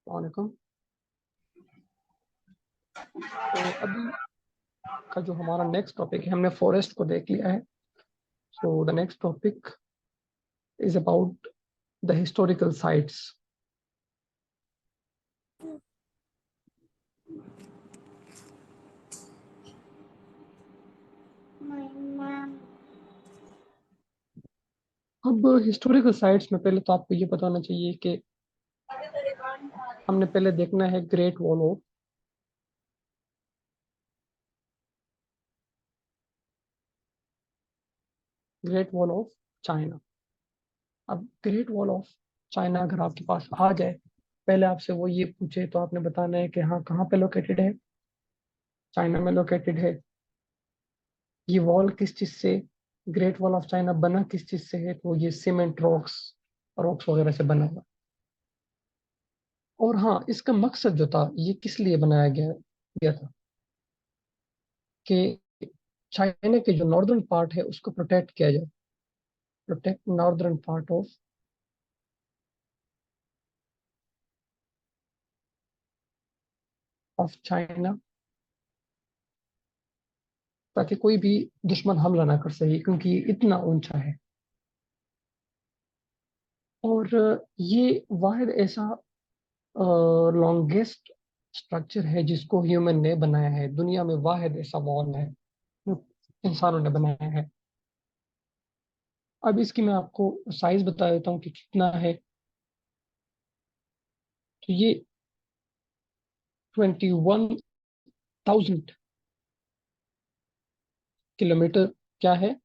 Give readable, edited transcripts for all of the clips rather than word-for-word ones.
वालेकुम। तो अभी का जो हमारा नेक्स्ट टॉपिक है, हमने फॉरेस्ट को देख लिया है। So the next topic is about the historical sites. अब हिस्टोरिकल साइट्स में पहले तो आपको ये पता होना चाहिए कि हमने पहले देखना है ग्रेट वॉल ऑफ चाइना। अब ग्रेट वॉल ऑफ चाइना अगर आपके पास आ जाए, पहले आपसे वो ये पूछे तो आपने बताना है कि हाँ, कहाँ पे लोकेटेड है। चाइना में लोकेटेड है। ये वॉल किस चीज से, ग्रेट वॉल ऑफ चाइना बना किस चीज से है, तो ये सीमेंट रॉक्स रॉक्स वगैरह से बना हुआ। और हाँ, इसका मकसद जो था, ये किस लिए बनाया गया गया था कि चाइना के जो नॉर्दर्न पार्ट है उसको प्रोटेक्ट किया जाए। Protect northern part of China, ताकि कोई भी दुश्मन हमला ना कर सके, क्योंकि ये इतना ऊंचा है। और ये वाहिद ऐसा लॉन्गेस्ट स्ट्रक्चर है जिसको ह्यूमन ने बनाया है। दुनिया में वाहिद ऐसा वॉल है जो इंसानों ने बनाया है। अब इसकी मैं आपको साइज बता देता हूँ कि कितना है। तो ये 21,000 किलोमीटर क्या है,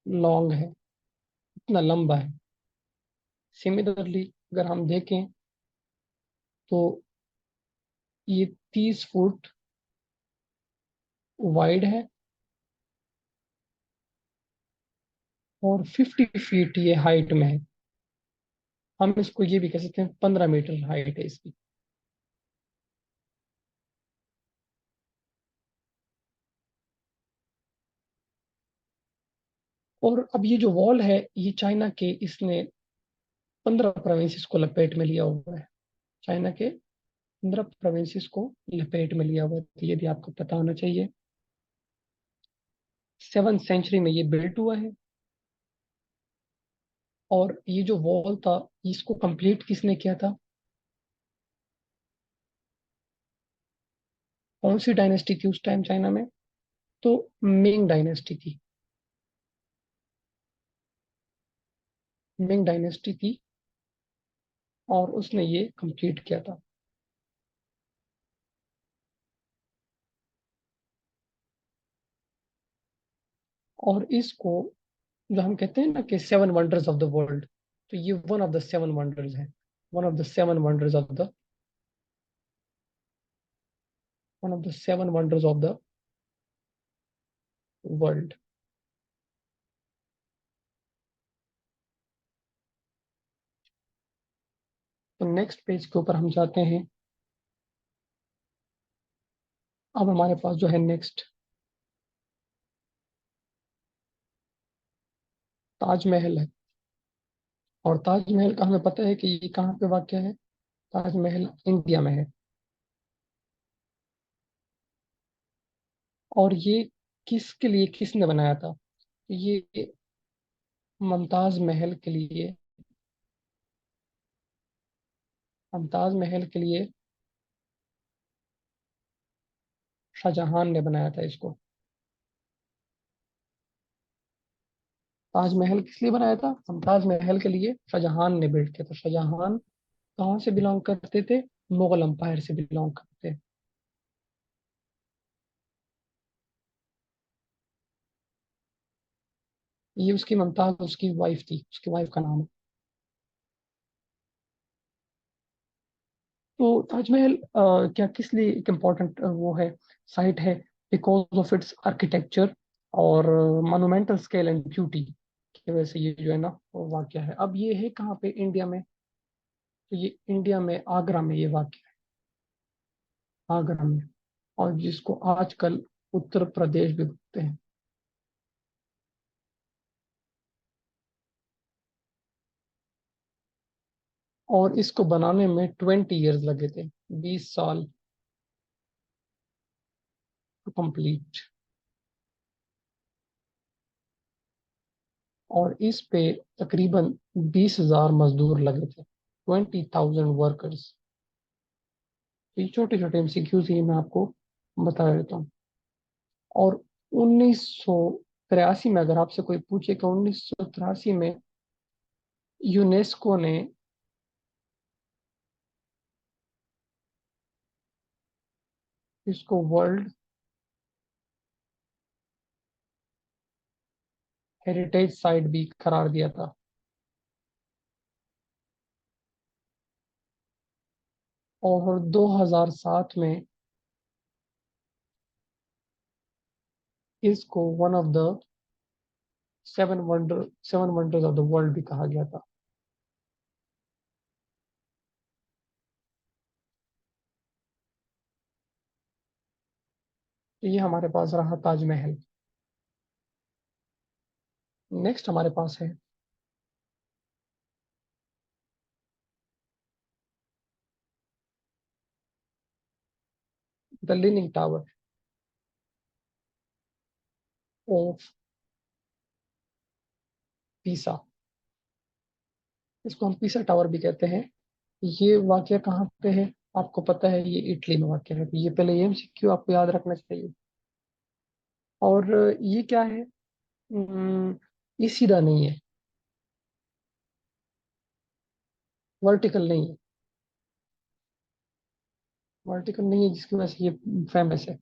लॉन्ग है, इतना लंबा है। सिमिलरली अगर हम देखें तो ये 30 फुट वाइड है और 50 फीट ये हाइट में है। हम इसको ये भी कह सकते हैं 15 मीटर हाइट है इसकी। और अब ये जो वॉल है, ये चाइना के, इसने 15 प्रोविंसेस को लपेट में लिया हुआ है। चाइना के 15 प्रोविंसेस को लपेट में लिया हुआ है, तो ये भी आपको पता होना चाहिए। 7th सेंचुरी में ये बिल्ट हुआ है। और ये जो वॉल था, इसको कंप्लीट किसने किया था, कौन सी डायनेस्टी थी उस टाइम चाइना में, तो मिंग डायनेस्टी थी। मिंग डायनेस्टी थी और उसने ये कंप्लीट किया था। और इसको जो हम कहते हैं ना कि 7 वंडर्स ऑफ द वर्ल्ड, तो ये वन ऑफ द 7 वंडर्स है। One of the seven wonders of the one of the 7 wonders of the world. तो नेक्स्ट पेज के ऊपर हम जाते हैं। अब हमारे पास जो है नेक्स्ट, ताजमहल है। और ताजमहल का हमें पता है कि ये कहाँ पे वाक़या है। ताजमहल इंडिया में है। और ये किसके लिए, किसने बनाया था, ये मुमताज महल के लिए। मुमताज महल के लिए शाहजहां ने बनाया था इसको। ताजमहल किस लिए बनाया था, मुमताज महल के लिए शाहजहां ने बिल्ड किया था। शाहजहां कहाँ से बिलोंग करते थे, मुगल अंपायर से बिलोंग करते थे। ये उसकी मुमताज उसकी वाइफ थी, उसकी वाइफ का नाम है। तो ताजमहल क्या किस लिए एक इम्पोर्टेंट वो है, साइट है, बिकॉज ऑफ इट्स आर्किटेक्चर और मोनुमेंटल स्केल एंड ब्यूटी की वजह से ये जो है ना वो वाक़या है। अब ये है कहाँ पे, इंडिया में। तो ये इंडिया में आगरा में ये वाक़या है, आगरा में। और जिसको आजकल उत्तर प्रदेश भी बोलते हैं। और इसको बनाने में 20 years लगे थे, 20 साल कंप्लीट। और इस पे तकरीबन 20,000 मजदूर लगे थे, 20,000 वर्कर्स। ये छोटे छोटे एमसीक्यूज ही मैं आपको बता देता हूँ। और 1983 में अगर आपसे कोई पूछे कि 1983 में यूनेस्को ने इसको वर्ल्ड हेरिटेज साइट भी करार दिया था। और 2007 में इसको one of the seven wonders of the world भी कहा गया था। तो ये हमारे पास रहा ताजमहल। नेक्स्ट हमारे पास है the leaning tower of Pisa. इसको हम पीसा टावर भी कहते हैं। ये वाकया कहाँ पे है? आपको पता है, ये इटली में वाकया है। ये पहले ये एमसीक्यू आपको याद रखना चाहिए। और ये क्या है? ये सीधा नहीं है, वर्टिकल नहीं है। वर्टिकल नहीं है जिसकी वजह से ये फेमस है।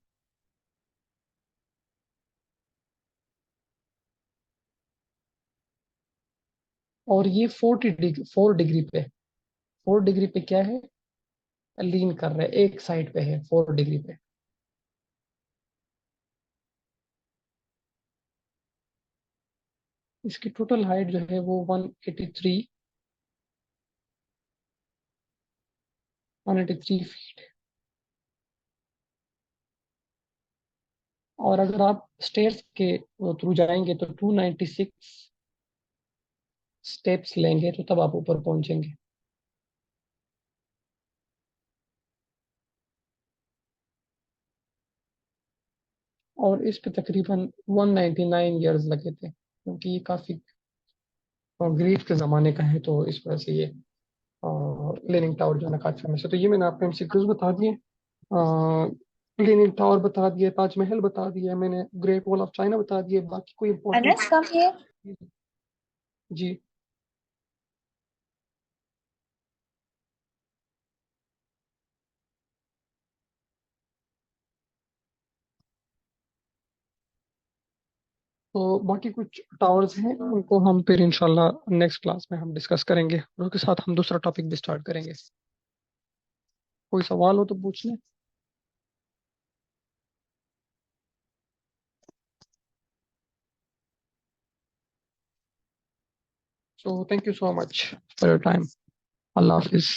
और ये 4 डिग्री पे, 4 डिग्री पे क्या है, लीन कर रहा है, एक साइड पे है 4 डिग्री पे। इसकी टोटल हाइट जो है वो 183 फीट। और अगर आप स्टेयर्स के थ्रू जाएंगे तो 296 स्टेप्स लेंगे तो तब आप ऊपर पहुंचेंगे। और इस पे तकरीबन 199 ईयर्स लगे थे, क्योंकि ये काफी ग्रीक के जमाने का है, तो इस वजह से ये लीनिंग टावर जो है ना काफी फेमस है। तो ये मैंने आपको एमसीक्यूज बता दिए, लीनिंग टावर बता दिए, ताजमहल बता दिया मैंने, ग्रेट वॉल ऑफ चाइना बता दिए। बाकी कोई इंपॉर्टेंट? अनस कम हियर। जी। तो बाकी कुछ टावर्स हैं, उनको हम फिर इंशाल्लाह नेक्स्ट क्लास में हम डिस्कस करेंगे, और उसके साथ हम दूसरा टॉपिक भी स्टार्ट करेंगे। कोई सवाल हो तो पूछ लें। So thank you so much for your time. Allah Hafiz.